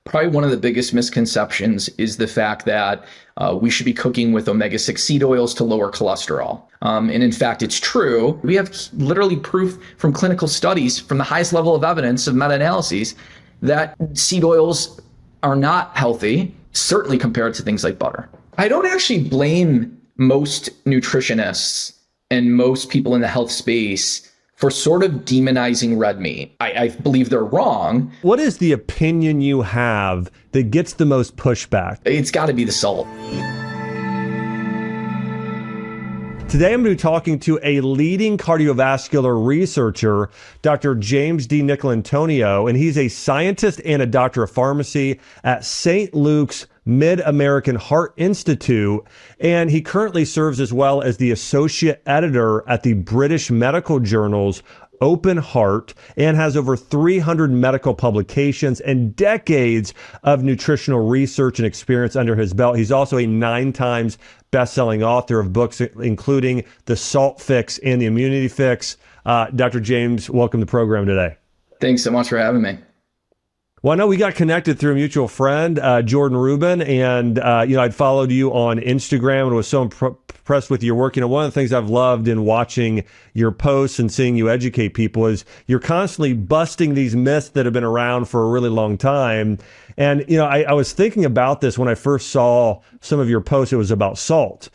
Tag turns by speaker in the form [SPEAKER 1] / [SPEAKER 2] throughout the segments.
[SPEAKER 1] Probably one of the biggest misconceptions is the fact that we should be cooking with omega-6 seed oils to lower cholesterol. And in fact, it's true. We have literally proof from clinical studies from the highest level of evidence of meta-analyses that seed oils are not healthy, certainly compared to things like butter. I don't actually blame most nutritionists and most people in the health space for sort of demonizing red meat. I believe they're wrong.
[SPEAKER 2] What is the opinion you have that gets the most pushback?
[SPEAKER 1] It's got to be the salt.
[SPEAKER 2] Today, I'm going to be talking to a leading cardiovascular researcher, Dr. James D. Nicolantonio, and he's a scientist and a doctor of pharmacy at St. Luke's Mid-American Heart Institute, and he currently serves as well as the associate editor at the British medical journals Open Heart, and has over 300 medical publications and decades of nutritional research and experience under his belt. He's also a 9 times best-selling author of books including The Salt Fix and The Immunity Fix. Dr. James, welcome to the program today.
[SPEAKER 1] Thanks so much for having me.
[SPEAKER 2] Well, I know we got connected through a mutual friend, Jordan Rubin, and I'd followed you on Instagram and was so impressed with your work. One of the things I've loved in watching your posts and seeing you educate people is you're constantly busting these myths that have been around for a really long time. And, I was thinking about this when I first saw some of your posts. It was about salt.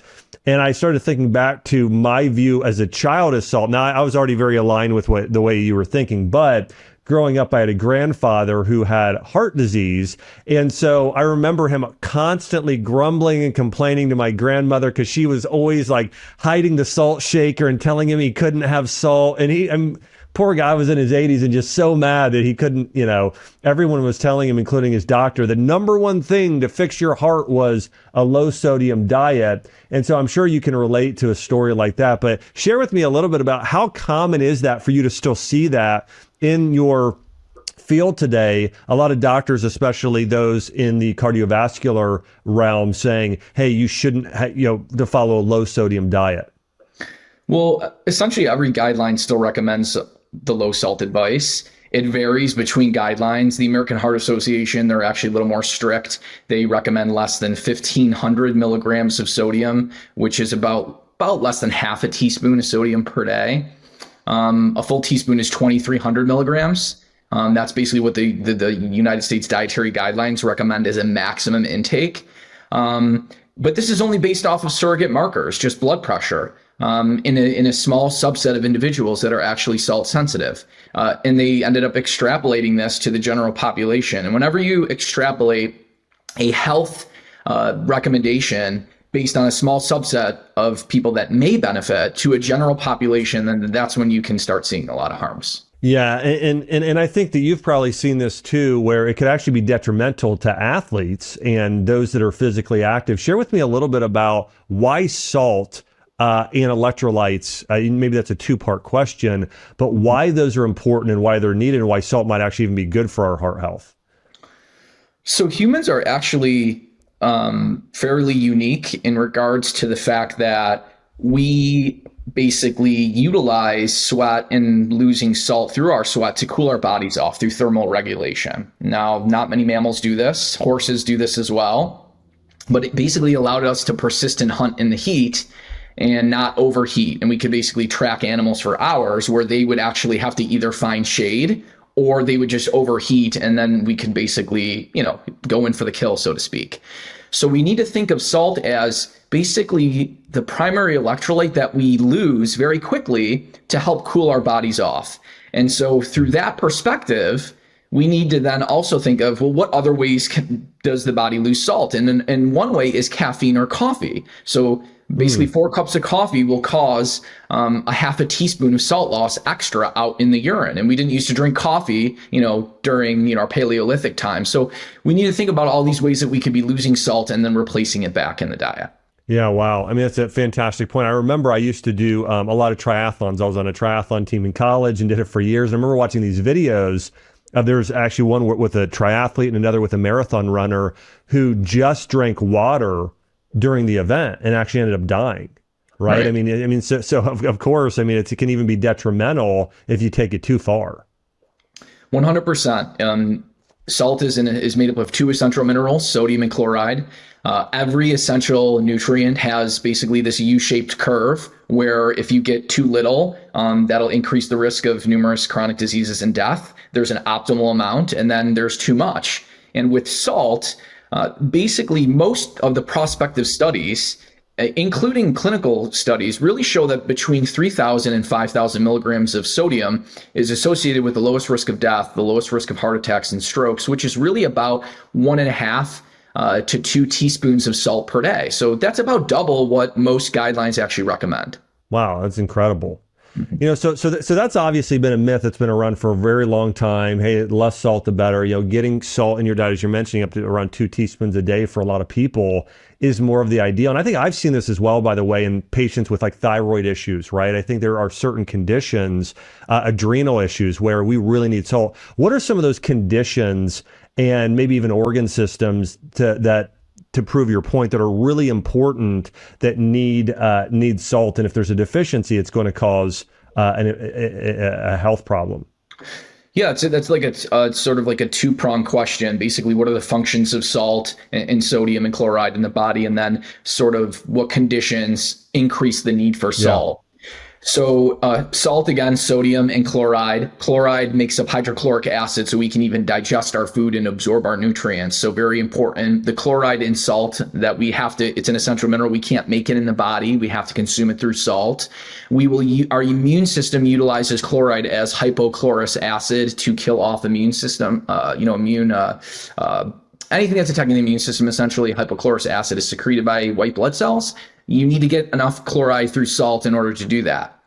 [SPEAKER 2] And I started thinking back to my view as a child of salt. Now, I was already very aligned with the way you were thinking, but growing up, I had a grandfather who had heart disease. And so I remember him constantly grumbling and complaining to my grandmother because she was always like hiding the salt shaker and telling him he couldn't have salt. And poor guy was in his 80s and just so mad that he couldn't, everyone was telling him, including his doctor, the number one thing to fix your heart was a low sodium diet. And so I'm sure you can relate to a story like that. But share with me a little bit about how common is that for you to still see that in your field today? A lot of doctors, especially those in the cardiovascular realm, saying, hey, you shouldn't, to follow a low sodium diet.
[SPEAKER 1] Well, essentially every guideline still recommends the low salt advice. It varies between guidelines. The American Heart Association, they're actually a little more strict. They recommend less than 1,500 milligrams of sodium, which is about less than half a teaspoon of sodium per day. A full teaspoon is 2,300 milligrams. That's basically what the United States dietary guidelines recommend as a maximum intake. But this is only based off of surrogate markers, just blood pressure, in a small subset of individuals that are actually salt sensitive. And they ended up extrapolating this to the general population. And whenever you extrapolate a health recommendation based on a small subset of people that may benefit to a general population, then that's when you can start seeing a lot of harms.
[SPEAKER 2] Yeah, and I think that you've probably seen this too, where it could actually be detrimental to athletes and those that are physically active. Share with me a little bit about why salt and electrolytes, maybe that's a 2-part question, but why those are important and why they're needed and why salt might actually even be good for our heart health.
[SPEAKER 1] So humans are actually fairly unique in regards to the fact that we basically utilize sweat and losing salt through our sweat to cool our bodies off through thermal regulation. Now, not many mammals do this. Horses do this as well. But it basically allowed us to persist and hunt in the heat and not overheat. And we could basically track animals for hours where they would actually have to either find shade or they would just overheat, and then we could basically, go in for the kill, so to speak. So we need to think of salt as basically the primary electrolyte that we lose very quickly to help cool our bodies off. And so through that perspective, we need to then also think of, well, what other ways does the body lose salt? And one way is caffeine or coffee. So basically 4 cups of coffee will cause a half a teaspoon of salt loss extra out in the urine. And we didn't used to drink coffee, during, our Paleolithic time. So we need to think about all these ways that we could be losing salt and then replacing it back in the diet.
[SPEAKER 2] Yeah, wow. I mean, that's a fantastic point. I remember I used to do a lot of triathlons. I was on a triathlon team in college and did it for years. And I remember watching these videos. There's actually one with a triathlete and another with a marathon runner who just drank water during the event and actually ended up dying. Right. I mean, so of course, it can even be detrimental if you take it too far.
[SPEAKER 1] 100%. Salt is made up of two essential minerals, sodium and chloride. Every essential nutrient has basically this U-shaped curve where if you get too little, that'll increase the risk of numerous chronic diseases and death. There's an optimal amount, and then there's too much. And with salt, basically most of the prospective studies, including clinical studies, really show that between 3,000 and 5,000 milligrams of sodium is associated with the lowest risk of death, the lowest risk of heart attacks and strokes, which is really about 1.5 to 2 teaspoons of salt per day. So that's about double what most guidelines actually recommend.
[SPEAKER 2] Wow, that's incredible. So that's obviously been a myth that's been around for a very long time. Hey, less salt, the better. Getting salt in your diet, as you're mentioning, up to around 2 teaspoons a day for a lot of people is more of the ideal. And I think I've seen this as well, by the way, in patients with like thyroid issues, right? I think there are certain conditions, adrenal issues, where we really need salt. What are some of those conditions and maybe even organ systems to prove your point that are really important that need salt, and if there's a deficiency, it's going to cause a health problem?
[SPEAKER 1] Yeah, that's like a sort of like a two-pronged question. Basically, what are the functions of salt and sodium and chloride in the body, and then sort of what conditions increase the need for salt. So salt, again, sodium and chloride. Chloride makes up hydrochloric acid, so we can even digest our food and absorb our nutrients. So very important. The chloride in salt that we have to, it's an essential mineral. We can't make it in the body. We have to consume it through salt. Our immune system utilizes chloride as hypochlorous acid to kill off immune system, anything that's attacking the immune system. Essentially, hypochlorous acid is secreted by white blood cells. You need to get enough chloride through salt in order to do that.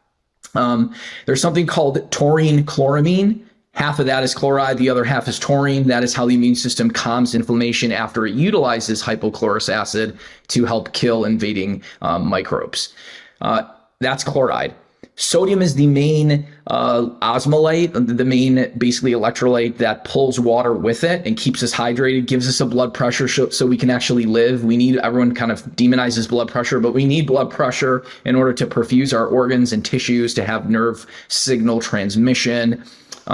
[SPEAKER 1] There's something called taurine chloramine. Half of that is chloride, the other half is taurine. That is how the immune system calms inflammation after it utilizes hypochlorous acid to help kill invading microbes. That's chloride. Sodium is the main osmolyte, the main basically electrolyte that pulls water with it and keeps us hydrated, gives us a blood pressure so we can actually live. Everyone kind of demonizes blood pressure, but we need blood pressure in order to perfuse our organs and tissues, to have nerve signal transmission.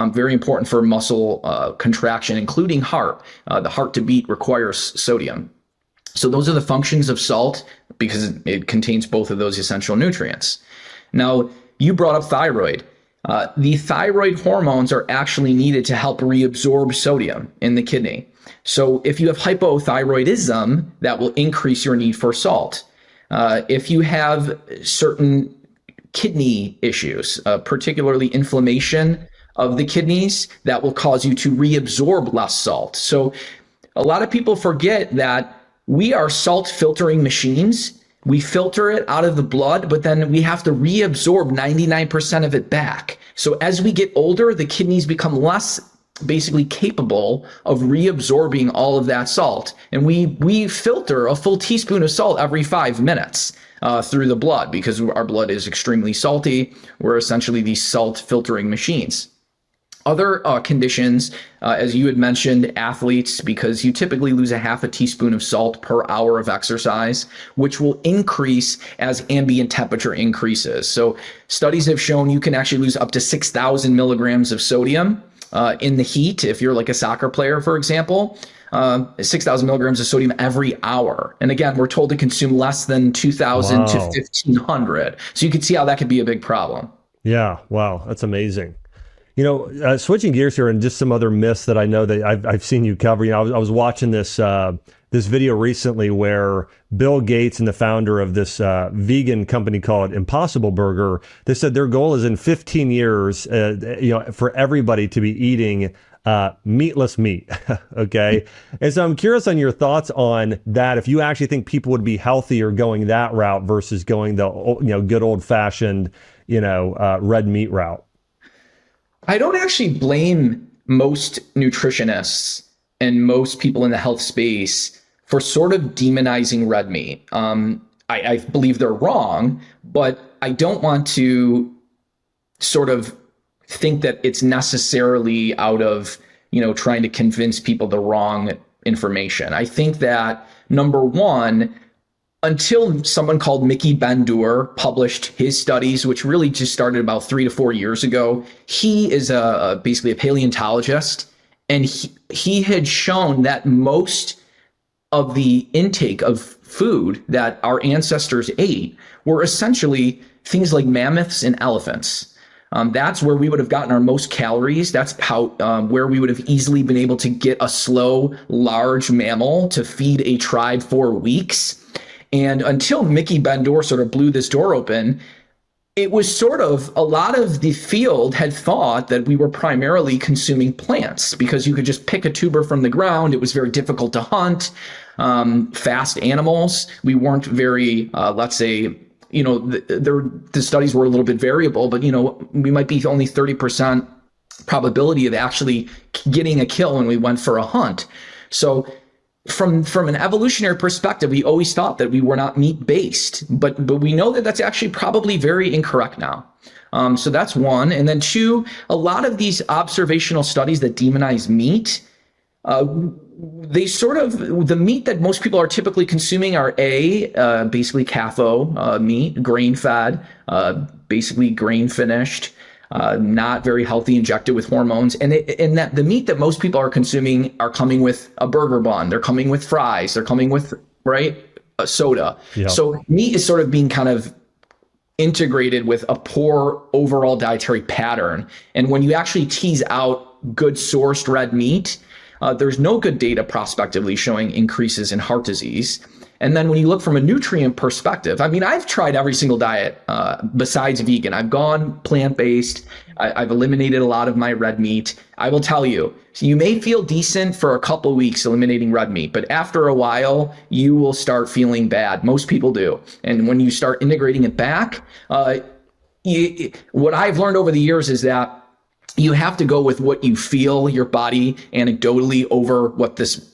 [SPEAKER 1] Very important for muscle contraction, including heart. The heart to beat requires sodium. So those are the functions of salt because it contains both of those essential nutrients. Now, you brought up thyroid. The thyroid hormones are actually needed to help reabsorb sodium in the kidney. So if you have hypothyroidism, that will increase your need for salt. If you have certain kidney issues, particularly inflammation of the kidneys, that will cause you to reabsorb less salt. So a lot of people forget that we are salt filtering machines. We filter it out of the blood, but then we have to reabsorb 99% of it back. So as we get older, the kidneys become less basically capable of reabsorbing all of that salt. And we filter a full teaspoon of salt every 5 minutes through the blood because our blood is extremely salty. We're essentially these salt filtering machines. Other conditions, as you had mentioned, athletes, because you typically lose a half a teaspoon of salt per hour of exercise, which will increase as ambient temperature increases. So studies have shown you can actually lose up to 6,000 milligrams of sodium in the heat. If you're like a soccer player, for example, 6,000 milligrams of sodium every hour. And again, we're told to consume less than 2,000 to 1,500. So you can see how that could be a big problem.
[SPEAKER 2] Yeah. Wow. That's amazing. Switching gears here and just some other myths that I know that I've seen you cover. I was watching this video recently where Bill Gates and the founder of this vegan company called Impossible Burger, they said their goal is in 15 years, for everybody to be eating meatless meat. Okay. And so I'm curious on your thoughts on that. If you actually think people would be healthier going that route versus going the good old fashioned red meat route.
[SPEAKER 1] I don't actually blame most nutritionists and most people in the health space for sort of demonizing red meat. I believe they're wrong, but I don't want to sort of think that it's necessarily out of, trying to convince people the wrong information. I think that, number one, until someone called Mickey Ben-Dur published his studies, which really just started about 3 to 4 years ago, he is basically a paleontologist, And he had shown that most of the intake of food that our ancestors ate were essentially things like mammoths and elephants. That's where we would have gotten our most calories. That's how where we would have easily been able to get a slow, large mammal to feed a tribe for weeks. And until Mickey Bendor sort of blew this door open, it was sort of a lot of the field had thought that we were primarily consuming plants because you could just pick a tuber from the ground. It was very difficult to hunt fast animals. We weren't very, let's say, the studies were a little bit variable, but, we might be only 30% probability of actually getting a kill when we went for a hunt. So from an evolutionary perspective, we always thought that we were not meat based, but we know that that's actually probably very incorrect now. So that's one. And then two, a lot of these observational studies that demonize meat, they sort of, the meat that most people are typically consuming are basically CAFO meat, grain fed, basically grain finished, not very healthy, injected with hormones. And that the meat that most people are consuming are coming with a burger bun. They're coming with fries. They're coming with, a soda. Yep. So meat is sort of being kind of integrated with a poor overall dietary pattern. And when you actually tease out good sourced red meat, there's no good data prospectively showing increases in heart disease. And then when you look from a nutrient perspective, I mean, I've tried every single diet besides vegan. I've gone plant-based. I've eliminated a lot of my red meat. I will tell you, so you may feel decent for a couple of weeks eliminating red meat, but after a while, you will start feeling bad. Most people do. And when you start integrating it back, what I've learned over the years is that you have to go with what you feel your body anecdotally over what this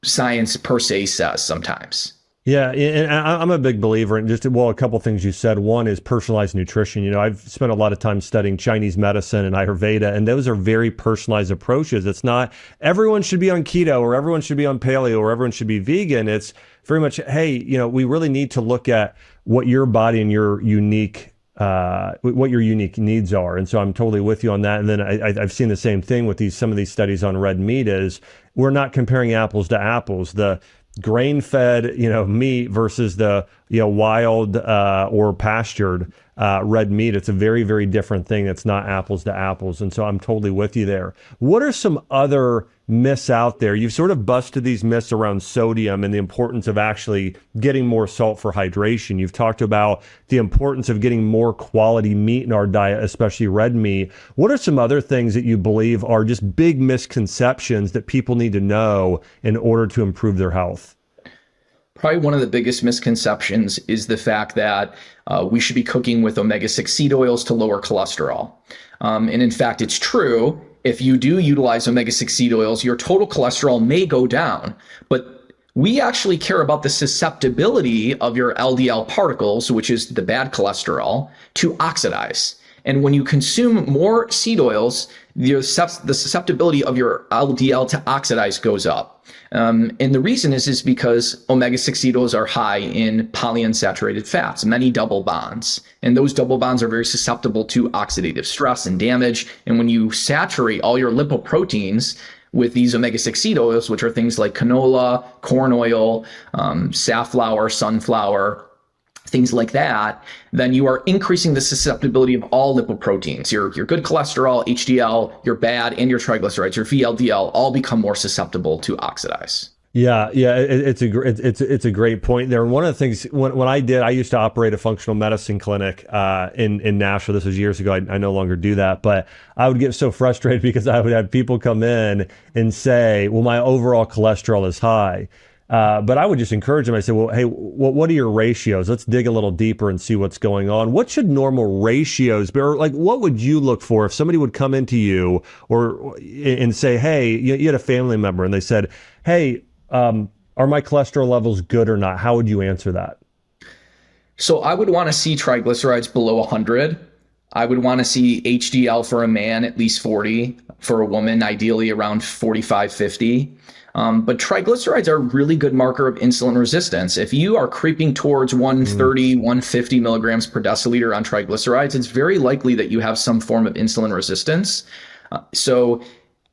[SPEAKER 1] science per se says sometimes.
[SPEAKER 2] Yeah, and I'm a big believer in a couple things you said. One is personalized nutrition. I've spent a lot of time studying Chinese medicine and Ayurveda, and those are very personalized approaches. It's not everyone should be on keto or everyone should be on paleo or everyone should be vegan. It's very much, hey, we really need to look at what your body and your unique what your unique needs are. And so I'm totally with you on that. And then I've seen the same thing with some of these studies on red meat is we're not comparing apples to apples. The grain-fed, meat versus the, wild or pastured red meat. It's a very, very different thing. It's not apples to apples. And so I'm totally with you there. What are some other myths out there? You've sort of busted these myths around sodium and the importance of actually getting more salt for hydration. You've talked about the importance of getting more quality meat in our diet, especially red meat. What are some other things that you believe are just big misconceptions that people need to know in order to improve their health?
[SPEAKER 1] Probably one of the biggest misconceptions is the fact that we should be cooking with omega-6 seed oils to lower cholesterol. And in fact, it's true. If you do utilize omega-6 seed oils, your total cholesterol may go down. But we actually care about the susceptibility of your LDL particles, which is the bad cholesterol, to oxidize. And when you consume more seed oils, the susceptibility of your LDL to oxidize goes up. And the reason is because omega-6 seed oils are high in polyunsaturated fats, many double bonds. And those double bonds are very susceptible to oxidative stress and damage. And when you saturate all your lipoproteins with these omega-6 seed oils, which are things like canola, corn oil, safflower, sunflower, things like that, then you are increasing the susceptibility of all lipoproteins. Your good cholesterol, HDL, your bad, and your triglycerides, your VLDL, all become more susceptible to oxidize.
[SPEAKER 2] Yeah, it's a great point there. And one of the things when I used to operate a functional medicine clinic in Nashville. This was years ago. I no longer do that, but I would get so frustrated because I would have people come in and say, "Well, my overall cholesterol is high." But I would just encourage them. I say, well, hey, what are your ratios? Let's dig a little deeper and see what's going on. What should normal ratios be? Or what would you look for if somebody would come into you and say, hey, you had a family member and they said, hey, are my cholesterol levels good or not? How would you answer that?
[SPEAKER 1] So I would want to see triglycerides below 100. I would want to see HDL for a man at least 40, for a woman ideally around 45, 50. But triglycerides are a really good marker of insulin resistance. If you are creeping towards 130, 150 milligrams per deciliter on triglycerides, it's very likely that you have some form of insulin resistance. So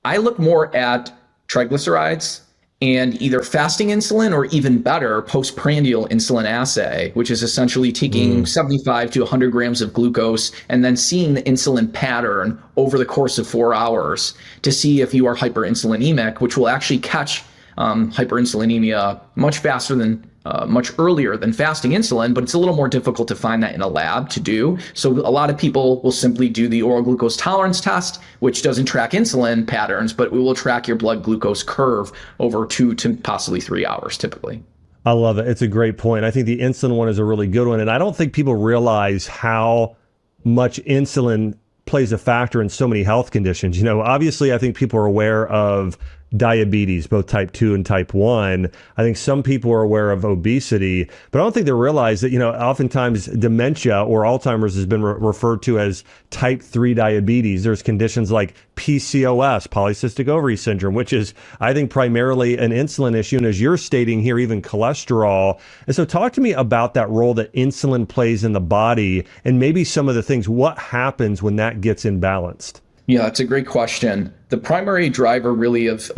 [SPEAKER 1] I look more at triglycerides and either fasting insulin or even better, postprandial insulin assay, which is essentially taking 75 to 100 grams of glucose and then seeing the insulin pattern over the course of 4 hours to see if you are hyperinsulinemic, which will actually catch hyperinsulinemia much faster than much earlier than fasting insulin, but it's a little more difficult to find that in a lab to do. So a lot of people will simply do the oral glucose tolerance test, which doesn't track insulin patterns, but we will track your blood glucose curve over 2 to possibly 3 hours typically.
[SPEAKER 2] I love it. It's a great point. I think the insulin one is a really good one. And I don't think people realize how much insulin plays a factor in so many health conditions. You know, obviously, I think people are aware of diabetes, both type 2 and type 1. I think some people are aware of obesity, but I don't think they realize that, you know, oftentimes dementia or Alzheimer's has been referred to as type 3 diabetes. There's conditions like PCOS, polycystic ovary syndrome, which is, I think, primarily an insulin issue. And as you're stating here, even cholesterol. And so talk to me about that role that insulin plays in the body and maybe some of the things, what happens when that gets imbalanced?
[SPEAKER 1] Yeah, that's a great question. The primary driver really of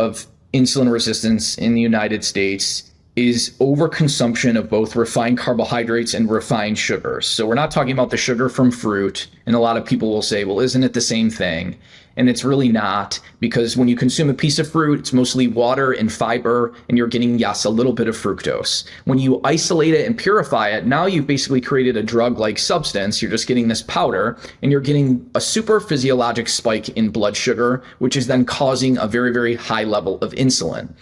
[SPEAKER 1] insulin resistance in the United States is overconsumption of both refined carbohydrates and refined sugars. So we're not talking about the sugar from fruit. And a lot of people will say, well, isn't it the same thing? And it's really not, because when you consume a piece of fruit, it's mostly water and fiber, and you're getting, yes, a little bit of fructose. When you isolate it and purify it, now you've basically created a drug-like substance. You're just getting this powder, and you're getting a super physiologic spike in blood sugar, which is then causing a very, very high level of insulin.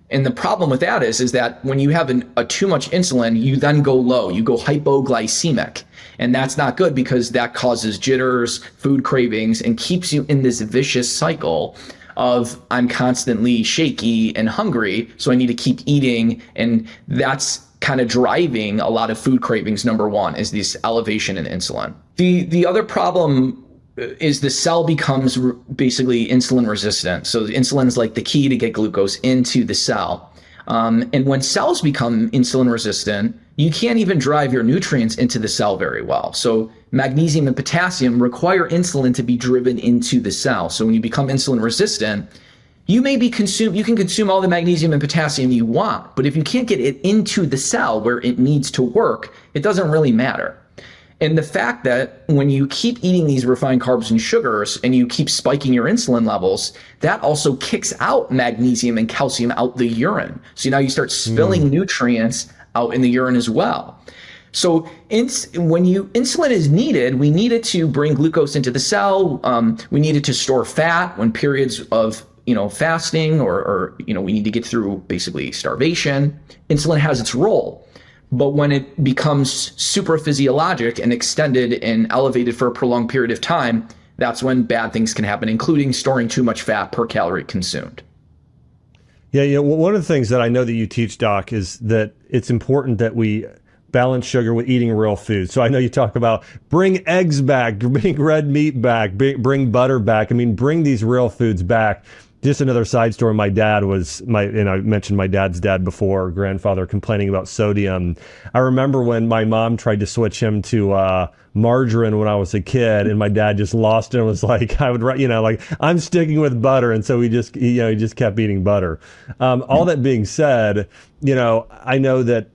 [SPEAKER 1] And the problem with that is that when you have a too much insulin, you then go low, you go hypoglycemic. And that's not good because that causes jitters, food cravings, and keeps you in this vicious cycle of I'm constantly shaky and hungry, so I need to keep eating. And that's kind of driving a lot of food cravings. Number one is this elevation in insulin. The other problem is the cell becomes basically insulin resistant. So insulin is like the key to get glucose into the cell. And when cells become insulin resistant, you can't even drive your nutrients into the cell very well. So magnesium and potassium require insulin to be driven into the cell. So when you become insulin resistant, you can consume all the magnesium and potassium you want, but if you can't get it into the cell where it needs to work, it doesn't really matter. And the fact that when you keep eating these refined carbs and sugars and you keep spiking your insulin levels, that also kicks out magnesium and calcium out the urine. So now you start spilling nutrients out in the urine as well. So when insulin is needed, we need it to bring glucose into the cell. We need it to store fat when periods of fasting or we need to get through basically starvation. Insulin has its role. But when it becomes super physiologic and extended and elevated for a prolonged period of time, that's when bad things can happen, including storing too much fat per calorie consumed.
[SPEAKER 2] Yeah, one of the things that I know that you teach, Doc, is that it's important that we balance sugar with eating real food. So I know you talk about bring eggs back, bring red meat back, bring butter back. I mean, bring these real foods back. Just another side story. My dad and I mentioned my dad's dad before, grandfather, complaining about sodium. I remember when my mom tried to switch him to margarine when I was a kid, and my dad just lost it and was like, I'm sticking with butter. And so he just kept eating butter. All that being said, I know that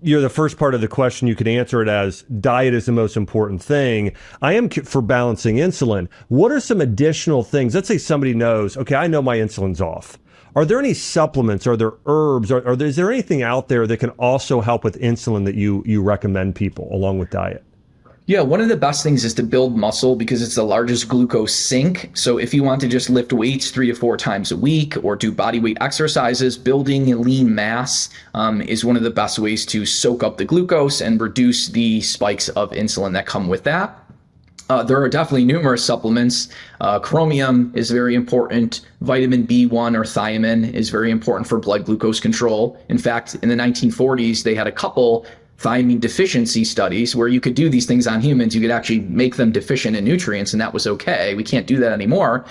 [SPEAKER 2] the first part of the question, you could answer it as diet is the most important thing. I am for balancing insulin. What are some additional things? Let's say somebody knows, okay, I know my insulin's off. Are there any supplements? Are there herbs? Is there anything out there that can also help with insulin that you recommend people along with diet?
[SPEAKER 1] Yeah, one of the best things is to build muscle because it's the largest glucose sink. So if you want to just lift weights 3 to 4 times a week or do body weight exercises, building lean mass is one of the best ways to soak up the glucose and reduce the spikes of insulin that come with that. There are definitely numerous supplements. Chromium is very important. Vitamin B1 or thiamine is very important for blood glucose control. In fact, in the 1940s, they had a couple thiamine deficiency studies where you could do these things on humans. You could actually make them deficient in nutrients, and that was okay. We can't do that anymore.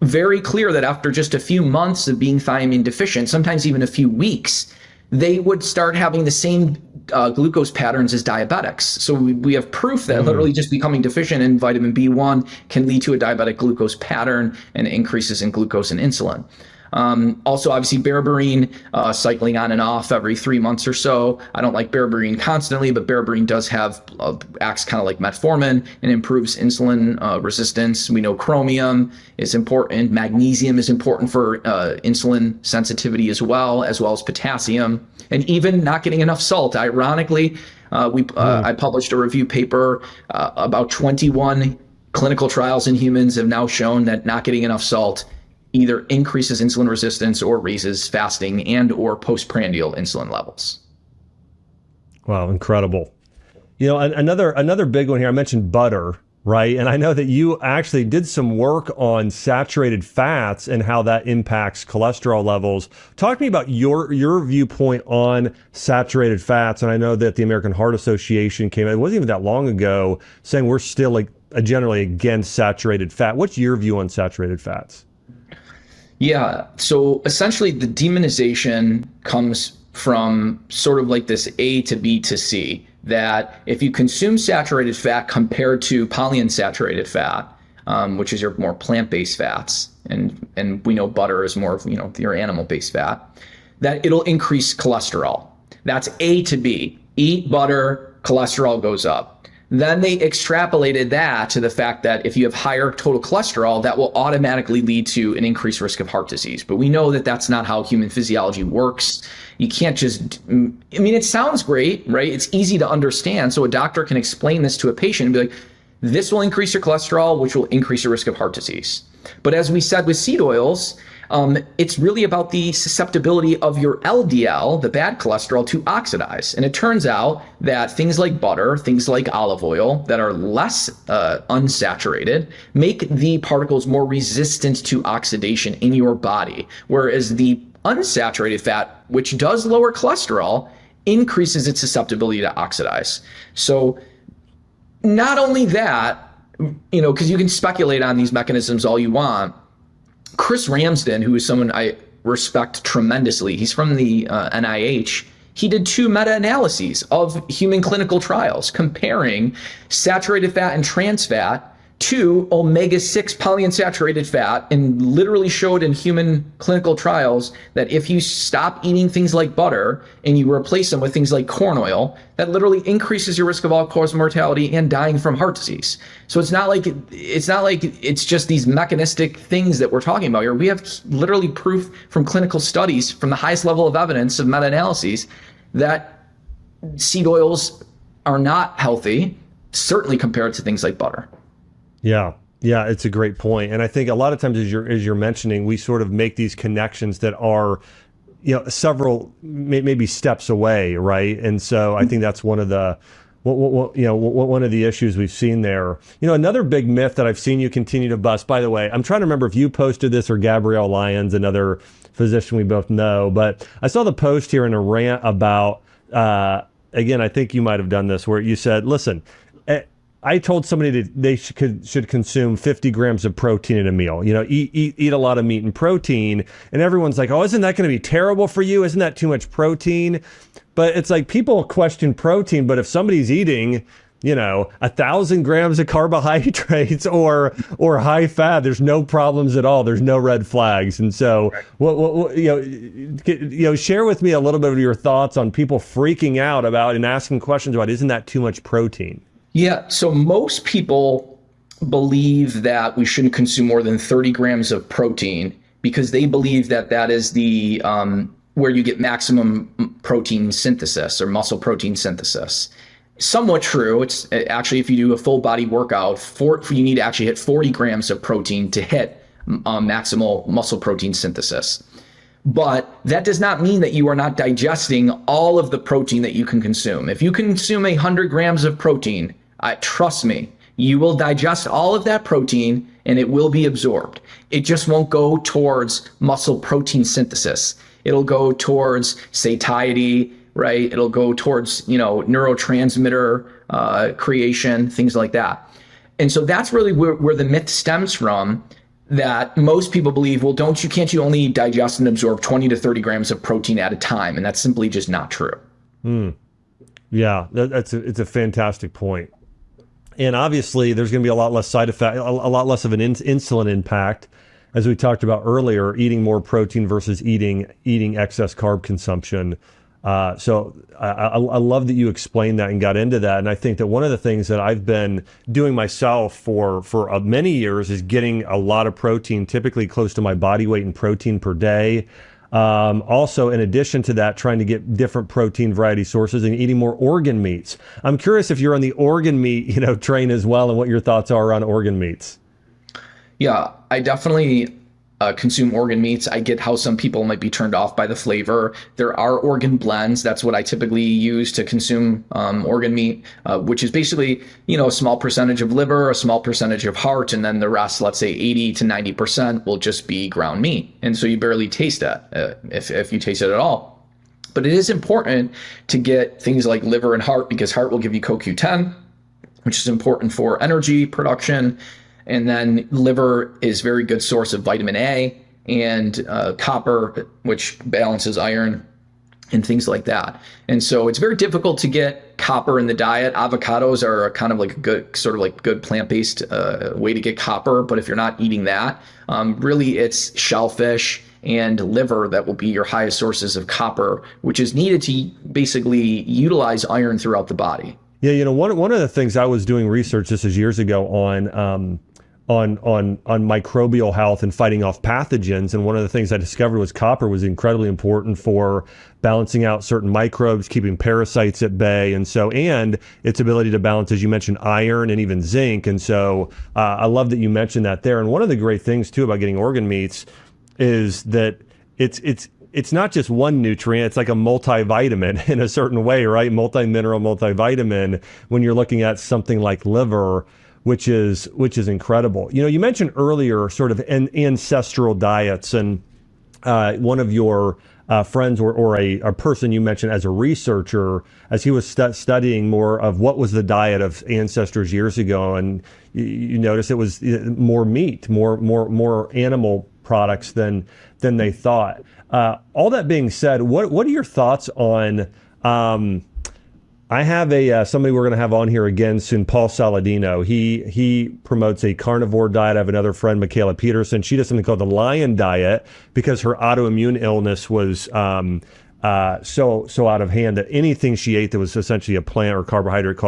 [SPEAKER 1] Very clear that after just a few months of being thiamine deficient, sometimes even a few weeks, they would start having the same glucose patterns as diabetics. So we have proof that literally just becoming deficient in vitamin B1 can lead to a diabetic glucose pattern and increases in glucose and insulin. Also, obviously, berberine, cycling on and off every 3 months or so. I don't like berberine constantly, but berberine does have acts kind of like metformin and improves insulin resistance. We know chromium is important. Magnesium is important for insulin sensitivity as well as potassium, and even not getting enough salt. Ironically, I published a review paper about 21 clinical trials in humans have now shown that not getting enough salt either increases insulin resistance or raises fasting and or postprandial insulin levels.
[SPEAKER 2] Wow, incredible. Another big one here, I mentioned butter, right? And I know that you actually did some work on saturated fats and how that impacts cholesterol levels. Talk to me about your viewpoint on saturated fats. And I know that the American Heart Association came out, it wasn't even that long ago, saying we're still generally against saturated fat. What's your view on saturated fats?
[SPEAKER 1] Yeah, so essentially the demonization comes from sort of like this A to B to C, that if you consume saturated fat compared to polyunsaturated fat, which is your more plant-based fats, and we know butter is more of, your animal-based fat, that it'll increase cholesterol. That's A to B. Eat butter, cholesterol goes up. Then they extrapolated that to the fact that if you have higher total cholesterol, that will automatically lead to an increased risk of heart disease. But we know that that's not how human physiology works. You can't it sounds great, right? It's easy to understand. So a doctor can explain this to a patient and be like, this will increase your cholesterol, which will increase your risk of heart disease. But as we said with seed oils, it's really about the susceptibility of your LDL, the bad cholesterol, to oxidize. And it turns out that things like butter, things like olive oil that are less unsaturated make the particles more resistant to oxidation in your body. Whereas the unsaturated fat, which does lower cholesterol, increases its susceptibility to oxidize. So not only that, because you can speculate on these mechanisms all you want, Chris Ramsden, who is someone I respect tremendously, he's from the NIH. He did 2 meta-analyses of human clinical trials comparing saturated fat and trans fat to omega-6 polyunsaturated fat, and literally showed in human clinical trials that if you stop eating things like butter and you replace them with things like corn oil, that literally increases your risk of all-cause mortality and dying from heart disease. So it's not like it's just these mechanistic things that we're talking about here. We have literally proof from clinical studies, from the highest level of evidence of meta-analyses, that seed oils are not healthy, certainly compared to things like butter.
[SPEAKER 2] Yeah, it's a great point. And I think a lot of times, as you're mentioning, we sort of make these connections that are, several maybe steps away, right? And so I think that's one of the one of the issues we've seen there. Another big myth that I've seen you continue to bust. By the way, I'm trying to remember if you posted this or Gabrielle Lyons, another physician we both know, but I saw the post here in a rant about. Again, I think you might have done this, where you said, "Listen." I told somebody that they should consume 50 grams of protein in a meal. Eat a lot of meat and protein. And everyone's like, oh, isn't that going to be terrible for you? Isn't that too much protein? But it's like, people question protein, but if somebody's eating, 1,000 grams of carbohydrates or high fat, there's no problems at all. There's no red flags. And so, share with me a little bit of your thoughts on people freaking out about and asking questions about, isn't that too much protein?
[SPEAKER 1] Yeah, so most people believe that we shouldn't consume more than 30 grams of protein because they believe that is the where you get maximum protein synthesis or muscle protein synthesis. Somewhat true. It's actually, if you do a full body workout, you need to actually hit 40 grams of protein to hit maximal muscle protein synthesis. But that does not mean that you are not digesting all of the protein that you can consume. If you consume 100 grams of protein, trust me, you will digest all of that protein and it will be absorbed. It just won't go towards muscle protein synthesis. It'll go towards satiety, right? It'll go towards, neurotransmitter creation, things like that. And so that's really where the myth stems from, that most people believe, well, can't you only digest and absorb 20 to 30 grams of protein at a time? And that's simply just not true.
[SPEAKER 2] Yeah, it's a fantastic point. And obviously, there's going to be a lot less side effect, a lot less of an insulin impact, as we talked about earlier. Eating more protein versus eating excess carb consumption. So I love that you explained that and got into that. And I think that one of the things that I've been doing myself for many years is getting a lot of protein, typically close to my body weight in protein per day. Also, in addition to that, trying to get different protein variety sources and eating more organ meats. I'm curious if you're on the organ meat, train as well, and what your thoughts are on organ meats.
[SPEAKER 1] Yeah, I definitely consume organ meats. I get how some people might be turned off by the flavor. There are organ blends. That's what I typically use to consume organ meat, which is basically, a small percentage of liver, a small percentage of heart, and then the rest, let's say 80 to 90% will just be ground meat. And so you barely taste that, if you taste it at all. But it is important to get things like liver and heart, because heart will give you CoQ10, which is important for energy production. And then liver is a very good source of vitamin A and copper, which balances iron and things like that. And so it's very difficult to get copper in the diet. Avocados are kind of like a good plant-based way to get copper. But if you're not eating that, really it's shellfish and liver that will be your highest sources of copper, which is needed to basically utilize iron throughout the body.
[SPEAKER 2] Yeah, one of the things I was doing research, this is years ago, on microbial health and fighting off pathogens. And one of the things I discovered was copper was incredibly important for balancing out certain microbes, keeping parasites at bay. And its ability to balance, as you mentioned, iron and even zinc. And so I love that you mentioned that there. And one of the great things too about getting organ meats is that it's not just one nutrient, it's like a multivitamin in a certain way, right? Multi-mineral, multivitamin when you're looking at something like liver, which is incredible. You mentioned earlier sort of ancestral diets, and one of your friends or a person you mentioned as a researcher, as he was studying more of what was the diet of ancestors years ago, and you notice it was more meat, more animal products than they thought. All that being said, what are your thoughts on? I have somebody we're going to have on here again soon, Paul Saladino. He promotes a carnivore diet. I have another friend, Michaela Peterson. She does something called the Lion Diet because her autoimmune illness was so out of hand that anything she ate that was essentially a plant or carbohydrate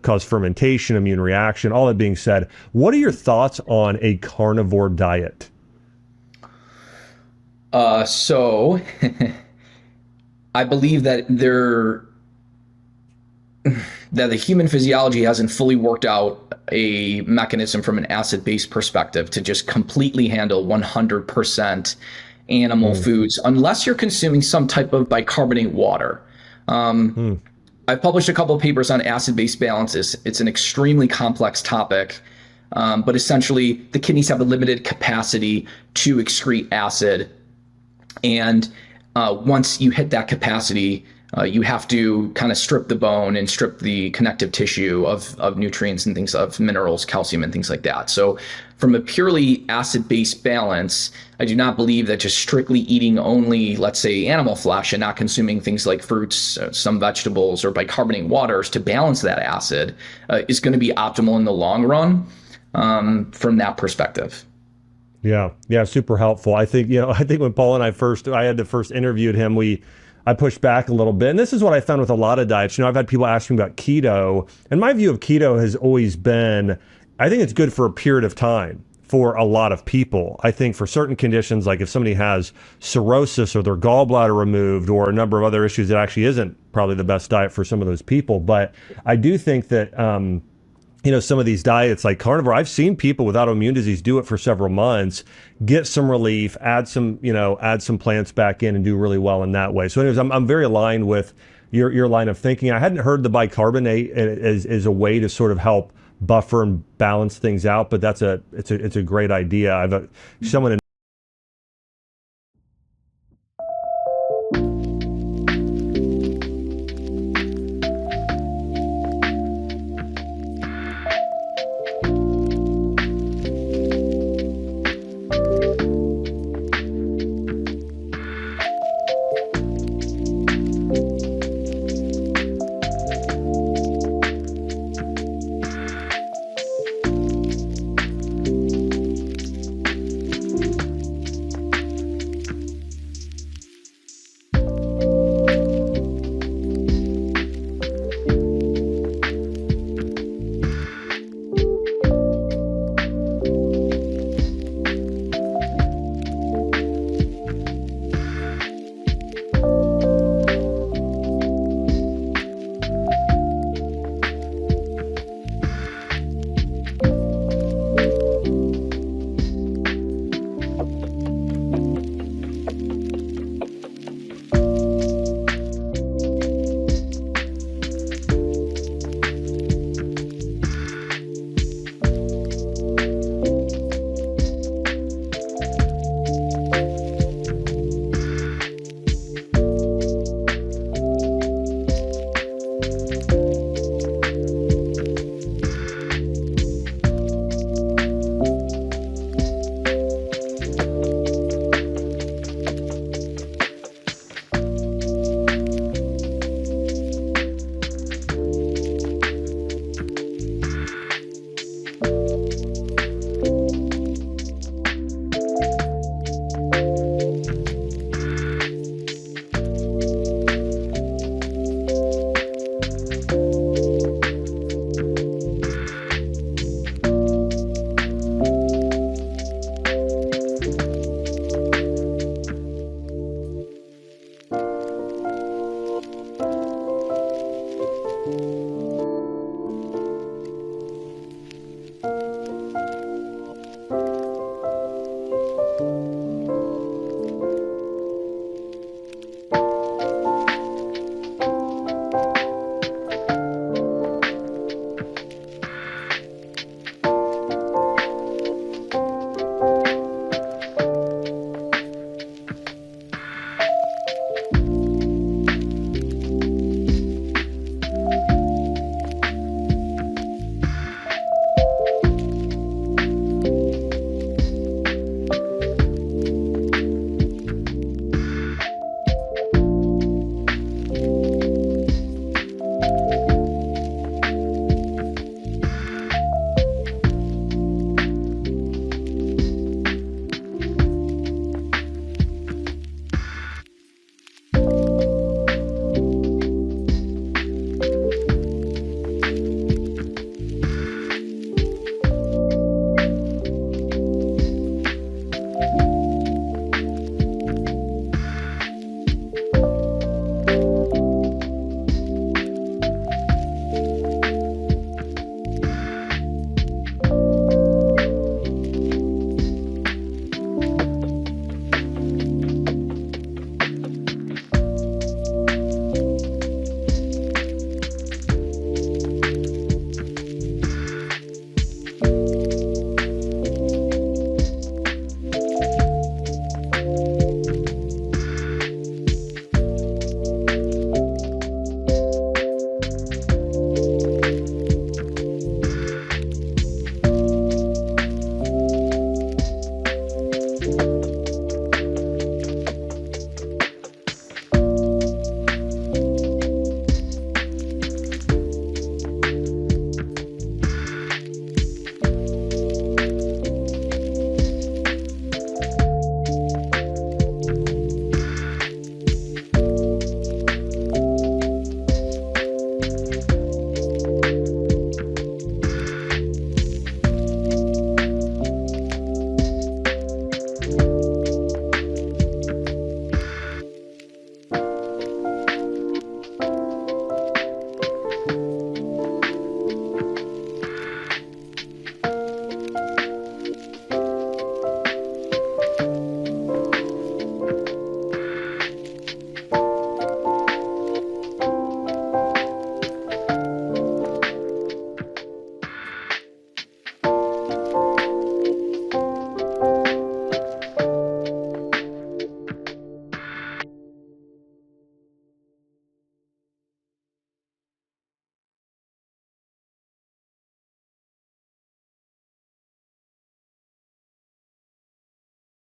[SPEAKER 2] caused fermentation, immune reaction. All that being said, what are your thoughts on a carnivore diet?
[SPEAKER 1] So I believe that the human physiology hasn't fully worked out a mechanism from an acid-based perspective to just completely handle 100% animal foods, unless you're consuming some type of bicarbonate water. I've published a couple of papers on acid-base balances. It's an extremely complex topic, but essentially the kidneys have a limited capacity to excrete acid. And once you hit that capacity, you have to kind of strip the bone and strip the connective tissue of nutrients and things, of minerals, calcium and things like that. So from a purely acid-based balance, I do not believe that just strictly eating only, let's say, animal flesh and not consuming things like fruits, some vegetables, or bicarbonate waters to balance that acid is going to be optimal in the long run from that perspective.
[SPEAKER 2] Yeah, super helpful. I think when Paul and I had first interviewed him, I pushed back a little bit. And this is what I found with a lot of diets. I've had people ask me about keto, and my view of keto has always been, I think it's good for a period of time for a lot of people. I think for certain conditions, like if somebody has cirrhosis or their gallbladder removed or a number of other issues, it actually isn't probably the best diet for some of those people. But I do think that, some of these diets like carnivore, I've seen people with autoimmune disease do it for several months, get some relief, add some plants back in and do really well in that way. So anyways, I'm very aligned with your line of thinking. I hadn't heard the bicarbonate as a way to sort of help buffer and balance things out, but it's a great idea. I've someone in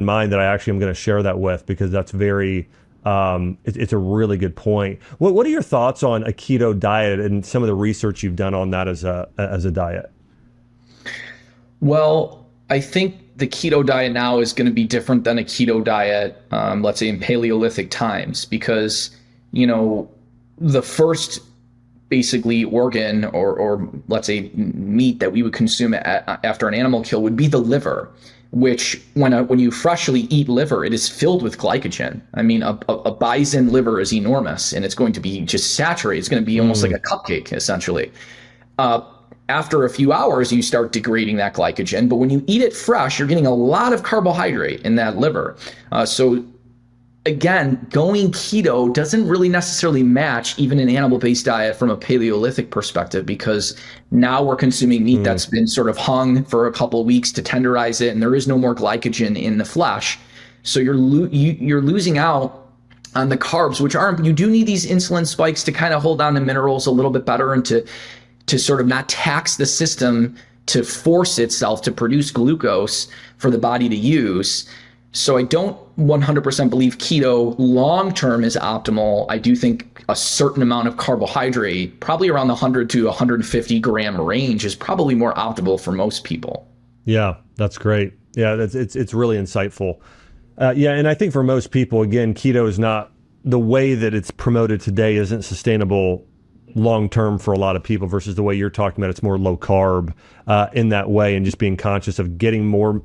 [SPEAKER 2] in mind that I actually am going to share that with, because that's very, it's a really good point. What are your thoughts on a keto diet and some of the research you've done on that as a diet?
[SPEAKER 1] Well, I think the keto diet now is going to be different than a keto diet, let's say in Paleolithic times, because, the first basically organ or let's say meat that we would consume after an animal kill would be the liver, which when you freshly eat liver, it is filled with glycogen. I mean, a bison liver is enormous, and it's going to be just saturated. It's going to be almost like a cupcake, essentially. After a few hours, you start degrading that glycogen. But when you eat it fresh, you're getting a lot of carbohydrate in that liver. So again, going keto doesn't really necessarily match even an animal-based diet from a Paleolithic perspective, because now we're consuming meat that's been sort of hung for a couple of weeks to tenderize it, and there is no more glycogen in the flesh. So you're losing out on the carbs, which aren't, you do need these insulin spikes to kind of hold on to minerals a little bit better and to sort of not tax the system to force itself to produce glucose for the body to use. So I don't 100% believe keto long-term is optimal. I do think a certain amount of carbohydrate, probably around the 100 to 150 gram range, is probably more optimal for most people.
[SPEAKER 2] Yeah, that's great. Yeah, it's really insightful. Yeah, and I think for most people, again, keto is not, the way that it's promoted today isn't sustainable long term for a lot of people, versus the way you're talking about. It's more low carb in that way, and just being conscious of getting more,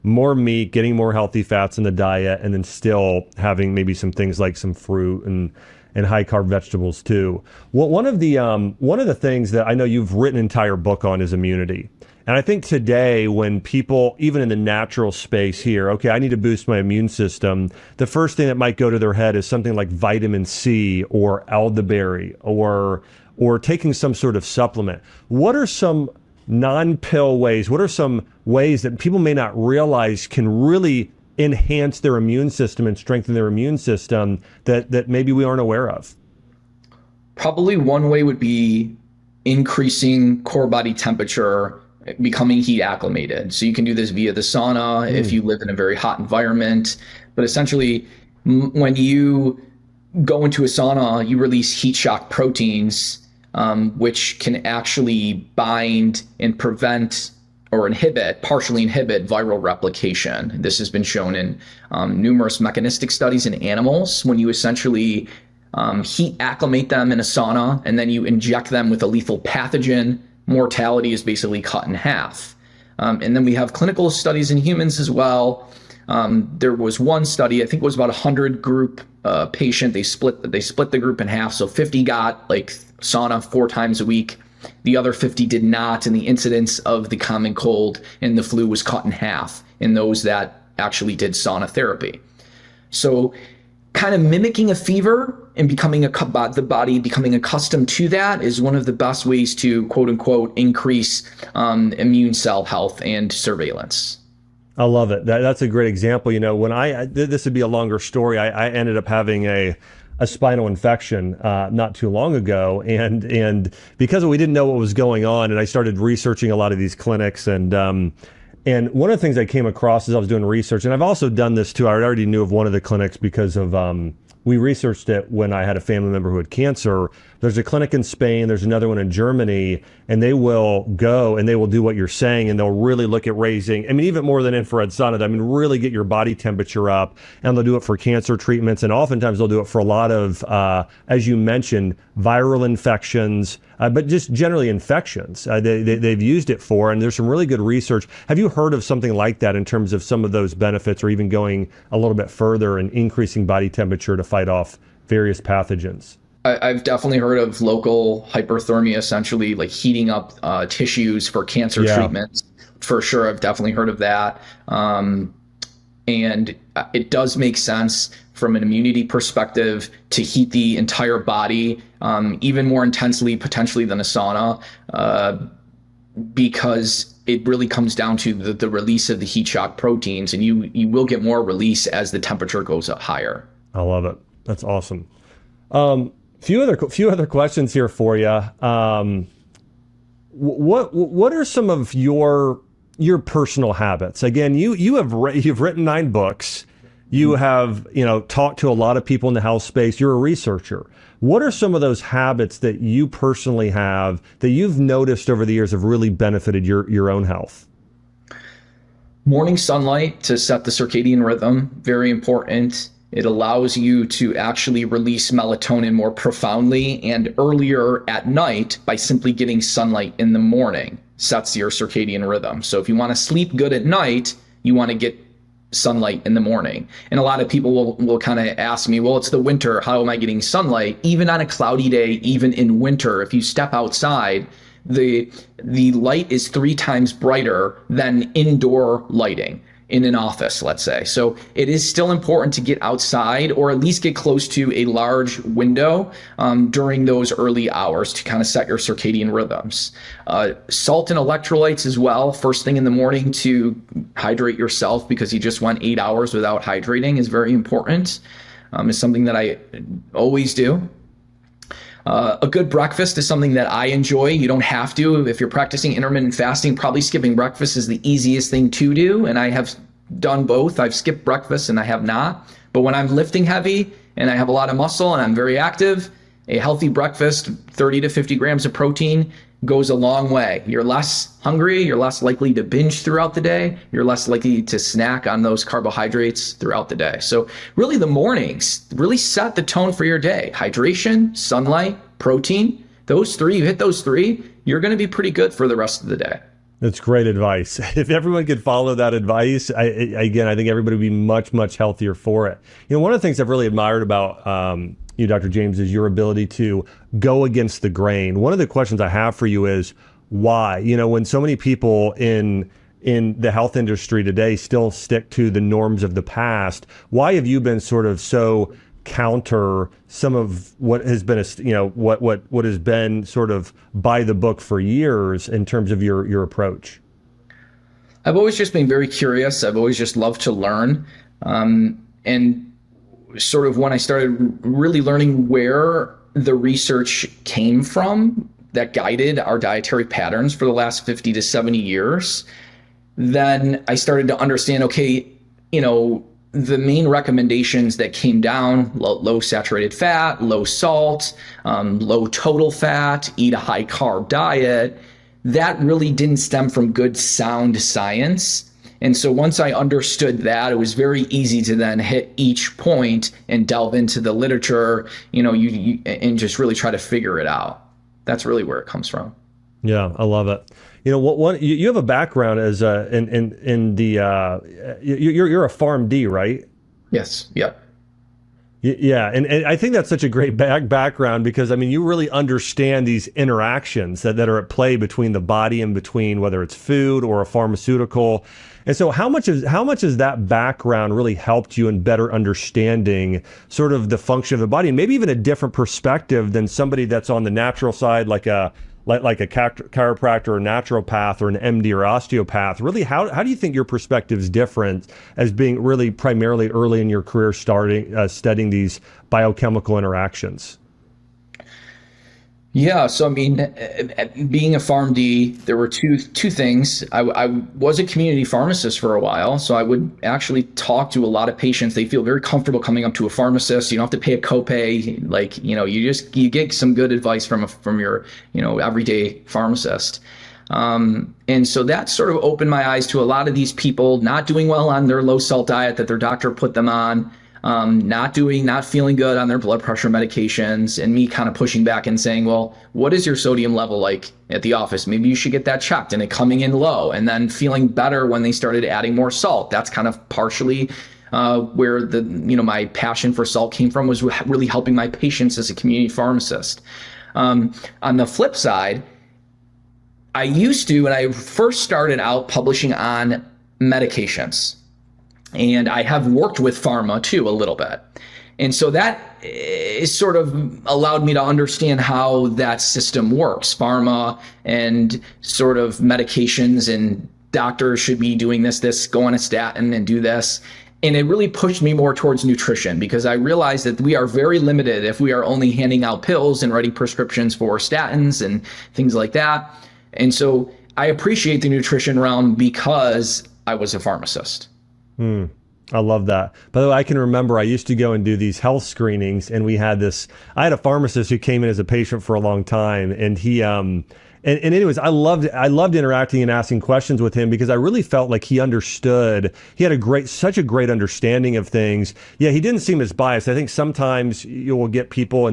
[SPEAKER 2] more meat, getting more healthy fats in the diet, and then still having maybe some things like some fruit and high carb vegetables too. Well, one of the things that I know you've written an entire book on is immunity. And I think today, when people, even in the natural space here, okay, I need to boost my immune system, the first thing that might go to their head is something like vitamin C or elderberry or taking some sort of supplement. What are some non-pill ways? What are some ways that people may not realize can really enhance their immune system and strengthen their immune system that maybe we aren't aware of?
[SPEAKER 1] Probably one way would be increasing core body temperature, becoming heat acclimated. So you can do this via the sauna if you live in a very hot environment. But essentially, when you go into a sauna, you release heat shock proteins, which can actually bind and prevent or partially inhibit viral replication. This has been shown in numerous mechanistic studies in animals. When you essentially heat acclimate them in a sauna and then you inject them with a lethal pathogen, mortality is basically cut in half. And then we have clinical studies in humans as well. There was one study, I think it was about 100 group patient. They split the group in half. So 50 got like sauna 4 times a week. The other 50 did not. And the incidence of the common cold and the flu was cut in half in those that actually did sauna therapy. So kind of mimicking a fever and the body becoming accustomed to that is one of the best ways to, quote unquote, increase immune cell health and surveillance.
[SPEAKER 2] I love it. That's a great example. When this would be a longer story. I ended up having a spinal infection not too long ago, and because we didn't know what was going on, and I started researching a lot of these clinics, and one of the things I came across as I was doing research, and I've also done this too. I already knew of one of the clinics because of we researched it when I had a family member who had cancer. There's a clinic in Spain, there's another one in Germany, and they will go and they will do what you're saying, and they'll really look at raising, even more than infrared sauna, really get your body temperature up, and they'll do it for cancer treatments, and oftentimes they'll do it for a lot of, as you mentioned, viral infections, but just generally infections. They've used it for, and there's some really good research. Have you heard of something like that in terms of some of those benefits, or even going a little bit further and increasing body temperature to fight off various pathogens?
[SPEAKER 1] I've definitely heard of local hyperthermia, essentially like heating up tissues for cancer treatments. For sure, I've definitely heard of that. And it does make sense from an immunity perspective to heat the entire body even more intensely, potentially, than a sauna, because it really comes down to the release of the heat shock proteins, and you will get more release as the temperature goes up higher.
[SPEAKER 2] I love it. That's awesome. Few other questions here for you. What are some of your your personal habits? Again, you've written 9 books. You have, talked to a lot of people in the health space. You're a researcher. What are some of those habits that you personally have that you've noticed over the years have really benefited your own health?
[SPEAKER 1] Morning sunlight to set the circadian rhythm, very important. It allows you to actually release melatonin more profoundly and earlier at night by simply getting sunlight in the morning, sets your circadian rhythm. So if you want to sleep good at night, you want to get sunlight in the morning. And a lot of people will kind of ask me, well, it's the winter. How am I getting sunlight? Even on a cloudy day, even in winter, if you step outside, the light is 3 times brighter than indoor lighting in an office, let's say. So it is still important to get outside or at least get close to a large window during those early hours to kind of set your circadian rhythms. Salt and electrolytes as well, first thing in the morning to hydrate yourself, because you just went 8 hours without hydrating is very important. It's something that I always do. A good breakfast is something that I enjoy. You don't have to. If you're practicing intermittent fasting, probably skipping breakfast is the easiest thing to do. And I have done both. I've skipped breakfast and I have not. But when I'm lifting heavy and I have a lot of muscle and I'm very active, a healthy breakfast, 30 to 50 grams of protein, goes a long way. You're less hungry. You're less likely to binge throughout the day. You're less likely to snack on those carbohydrates throughout the day. So really the mornings really set the tone for your day. Hydration, sunlight, protein, those 3, you hit those 3, you're going to be pretty good for the rest of the day.
[SPEAKER 2] That's great advice. If everyone could follow that advice, I think everybody would be much, much healthier for it. One of the things I've really admired about you, Dr. James, is your ability to go against the grain. One of the questions I have for you is why? When so many people in the health industry today still stick to the norms of the past, why have you been sort of so counter some of what has been what has been sort of by the book for years in terms of your approach?
[SPEAKER 1] I've always just been very curious. I've always just loved to learn. And sort of when I started really learning where the research came from that guided our dietary patterns for the last 50 to 70 years, then I started to understand, okay, the main recommendations that came down, low saturated fat, low salt, low total fat, eat a high carb diet, that really didn't stem from good sound science. And so once I understood that, it was very easy to then hit each point and delve into the literature, and just really try to figure it out. That's really where it comes from.
[SPEAKER 2] Yeah, I love it. You have a background as you're a PharmD, right?
[SPEAKER 1] Yes. Yep.
[SPEAKER 2] Yeah, and I think that's such a great background because you really understand these interactions that are at play between the body and between whether it's food or a pharmaceutical. And so how much has that background really helped you in better understanding sort of the function of the body and maybe even a different perspective than somebody that's on the natural side, like a chiropractor or naturopath or an MD or osteopath? Really, how do you think your perspective is different as being really primarily early in your career studying these biochemical interactions?
[SPEAKER 1] Yeah, so being a PharmD, there were two things. I was a community pharmacist for a while, so I would actually talk to a lot of patients. They feel very comfortable coming up to a pharmacist. You don't have to pay a copay. You get some good advice from your everyday pharmacist. And so that sort of opened my eyes to a lot of these people not doing well on their low salt diet that their doctor put them on. Not feeling good on their blood pressure medications, and me kind of pushing back and saying, well, what is your sodium level like at the office? Maybe you should get that checked, and it coming in low, and then feeling better when they started adding more salt. That's kind of partially where my passion for salt came from, was really helping my patients as a community pharmacist. On the flip side, I used to, when I first started out publishing on medications, and I have worked with pharma too a little bit. And so that is sort of allowed me to understand how that system works. Pharma and sort of medications, and doctors should be doing this, go on a statin and do this. And it really pushed me more towards nutrition, because I realized that we are very limited if we are only handing out pills and writing prescriptions for statins and things like that. And so I appreciate the nutrition realm because I was a pharmacist.
[SPEAKER 2] I love that. By the way, I can remember I used to go and do these health screenings, and I had a pharmacist who came in as a patient for a long time, and and anyways, I loved interacting and asking questions with him because I really felt like he understood. He had such a great understanding of things. Yeah, he didn't seem as biased. I think sometimes you will get people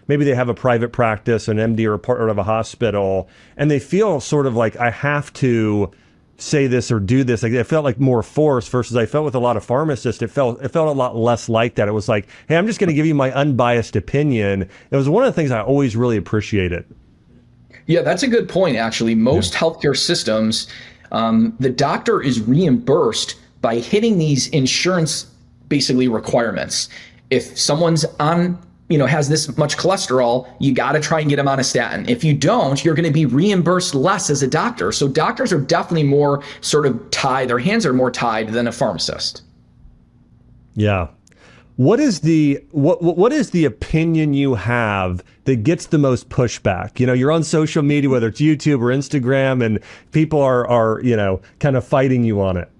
[SPEAKER 2] maybe they have a private practice, an MD, or a partner of a hospital, and they feel sort of like I have to say this or do this. Like it felt like more force versus I felt with a lot of pharmacists, it felt a lot less like that. It was like, hey, I'm just going to give you my unbiased opinion. It was one of the things I always really appreciated.
[SPEAKER 1] Yeah, that's a good point, actually. Most healthcare systems, the doctor is reimbursed by hitting these insurance, basically, requirements. If someone's has this much cholesterol, you got to try and get them on a statin. If you don't, you're going to be reimbursed less as a doctor. So doctors are definitely more sort of tied, their hands are more tied than a pharmacist.
[SPEAKER 2] Yeah. What is the opinion you have that gets the most pushback? You're on social media, whether it's YouTube or Instagram, and people are kind of fighting you on it.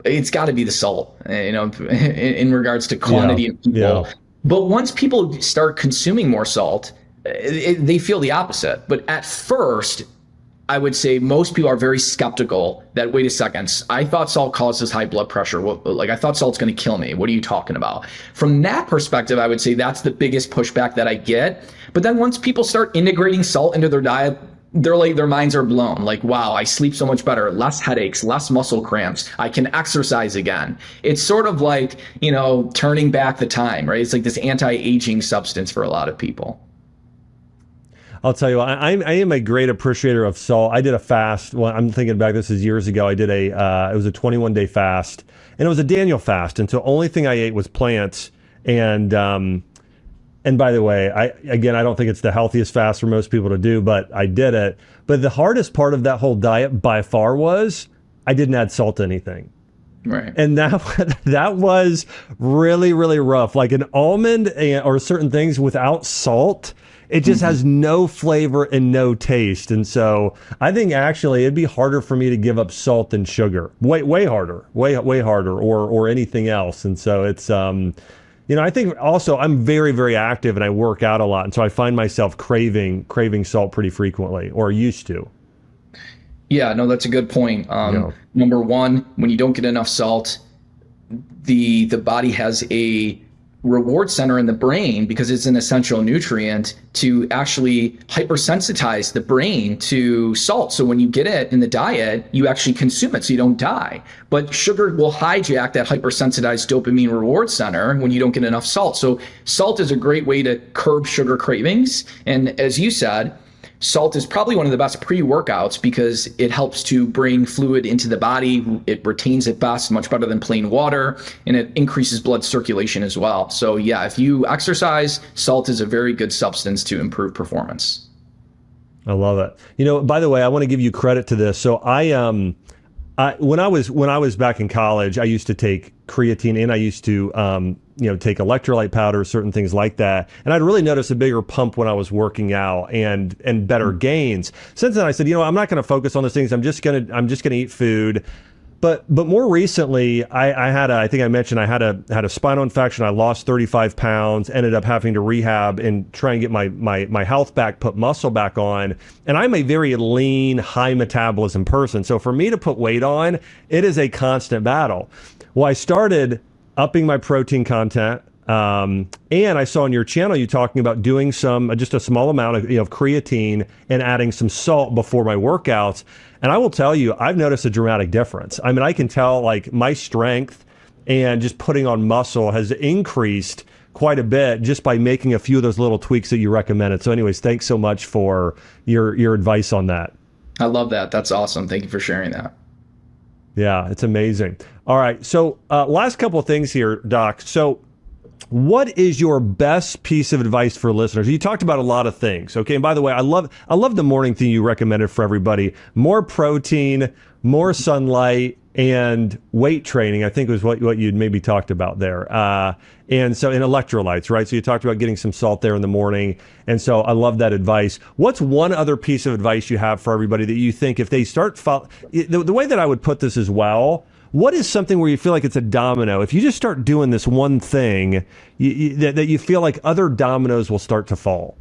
[SPEAKER 1] It's got to be the salt, in regards to quantity of people. Yeah. But once people start consuming more salt, they feel the opposite. But at first, I would say most people are very skeptical that, wait a second, I thought salt causes high blood pressure. I thought salt's going to kill me. What are you talking about? From that perspective, I would say that's the biggest pushback that I get. But then once people start integrating salt into their diet, their minds are blown. Like, wow, I sleep so much better, less headaches, less muscle cramps. I can exercise again. It's sort of like, turning back the time, right? It's like this anti-aging substance for a lot of people.
[SPEAKER 2] I'll tell you, I am a great appreciator of salt. I did a fast. Well, I'm thinking back, this is years ago. I did it was a 21-day fast, and it was a Daniel fast. And so only thing I ate was plants. And by the way, I don't think it's the healthiest fast for most people to do, but I did it. But the hardest part of that whole diet by far was I didn't add salt to anything.
[SPEAKER 1] Right.
[SPEAKER 2] And that was really, really rough. Like an almond or certain things without salt, it just has no flavor and no taste. And so I think actually it'd be harder for me to give up salt than sugar. Way harder, way harder, or anything else. And so it's, I think also I'm very, very active and I work out a lot. And so I find myself craving salt pretty frequently, or used to.
[SPEAKER 1] Yeah, no, that's a good point. Number one, when you don't get enough salt, the body has a reward center in the brain, because it's an essential nutrient, to actually hypersensitize the brain to salt. So when you get it in the diet, you actually consume it so you don't die. But sugar will hijack that hypersensitized dopamine reward center when you don't get enough salt. So salt is a great way to curb sugar cravings. And as you said, salt is probably one of the best pre-workouts because it helps to bring fluid into the body. It retains it best, much better than plain water, and it increases blood circulation as well. So yeah, if you exercise, salt is a very good substance to improve performance.
[SPEAKER 2] I love it. By the way, I want to give you credit to this. So when I was back in college, I used to take creatine, and I used to take electrolyte powder, certain things like that. And I'd really notice a bigger pump when I was working out and better gains. Since then I said, I'm not going to focus on those things. I'm just going to eat food. But more recently, I think I mentioned I had a spinal infection. I lost 35 pounds, ended up having to rehab and try and get my health back, put muscle back on. And I'm a very lean, high metabolism person. So for me to put weight on, it is a constant battle. Well, I started upping my protein content. And I saw on your channel you talking about doing just a small amount of creatine and adding some salt before my workouts. And I will tell you, I've noticed a dramatic difference. I mean, I can tell like my strength and just putting on muscle has increased quite a bit just by making a few of those little tweaks that you recommended. So anyways, thanks so much for your advice on that.
[SPEAKER 1] I love that. That's awesome. Thank you for sharing that.
[SPEAKER 2] Yeah, it's amazing. All right. So last couple of things here, Doc. So what is your best piece of advice for listeners? You talked about a lot of things. Okay. And by the way, I love the morning thing you recommended for everybody: more protein, more sunlight, and weight training, I think was what you'd maybe talked about there. And so in electrolytes, right? So you talked about getting some salt there in the morning. And so I love that advice. What's one other piece of advice you have for everybody that you think if they start, the way that I would put this as well, what is something where you feel like it's a domino? If you just start doing this one thing, that you feel like other dominoes will start to fall?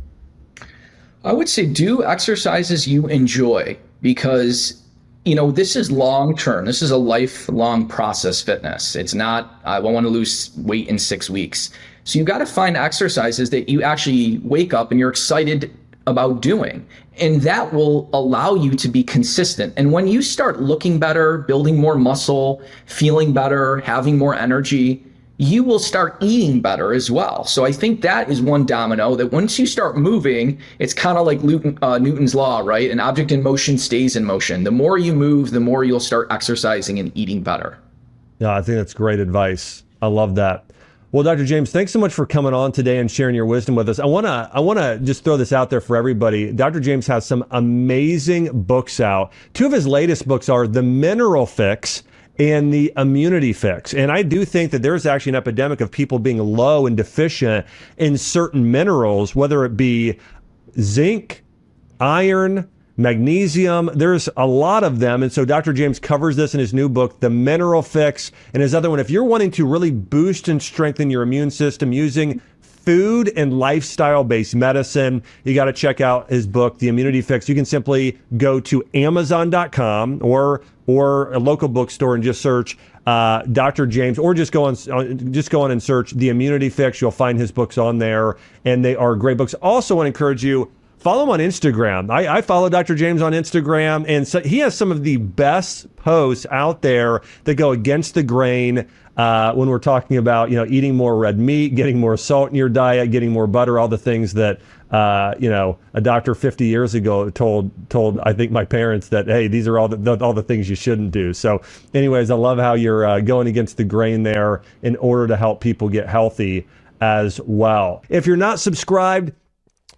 [SPEAKER 1] I would say do exercises you enjoy, because this is long term. This is a lifelong process, fitness. It's not, I want to lose weight in 6 weeks. So you've got to find exercises that you actually wake up and you're excited about doing. And that will allow you to be consistent. And when you start looking better, building more muscle, feeling better, having more energy, you will start eating better as well. So I think that is one domino, that once you start moving, it's kind of like Newton's law, right? An object in motion stays in motion. The more you move, the more you'll start exercising and eating better.
[SPEAKER 2] Yeah, I think that's great advice. I love that. Well, Dr. James, thanks so much for coming on today and sharing your wisdom with us. I want to just throw this out there for everybody. Dr. James has some amazing books out. 2 of his latest books are The Mineral Fix and The Immunity Fix. And I do think that there's actually an epidemic of people being low and deficient in certain minerals, whether it be zinc, iron, magnesium. There's a lot of them. And so Dr. James covers this in his new book, The Mineral Fix, and his other one. If you're wanting to really boost and strengthen your immune system using food and lifestyle-based medicine, you got to check out his book, The Immunity Fix. You can simply go to Amazon.com or a local bookstore and just search Dr. James, or just go on and search The Immunity Fix. You'll find his books on there, and they are great books. Also, want to encourage you, follow him on Instagram. I follow Dr. James on Instagram, and so he has some of the best posts out there that go against the grain when we're talking about, eating more red meat, getting more salt in your diet, getting more butter, all the things that, a doctor 50 years ago told, I think, my parents that, hey, these are all the things you shouldn't do. So anyways, I love how you're going against the grain there in order to help people get healthy as well. If you're not subscribed,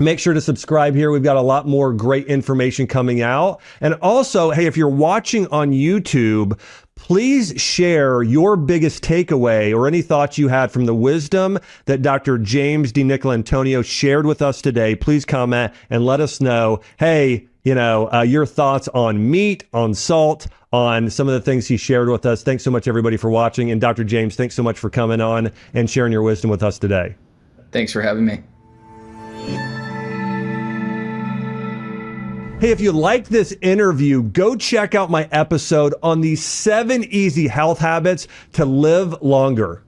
[SPEAKER 2] make sure to subscribe here. We've got a lot more great information coming out. And also, hey, if you're watching on YouTube, please share your biggest takeaway or any thoughts you had from the wisdom that Dr. James DiNicolantonio shared with us today. Please comment and let us know, hey, your thoughts on meat, on salt, on some of the things he shared with us. Thanks so much, everybody, for watching. And Dr. James, thanks so much for coming on and sharing your wisdom with us today.
[SPEAKER 1] Thanks for having me.
[SPEAKER 2] Hey, if you liked this interview, go check out my episode on the 7 easy health habits to live longer.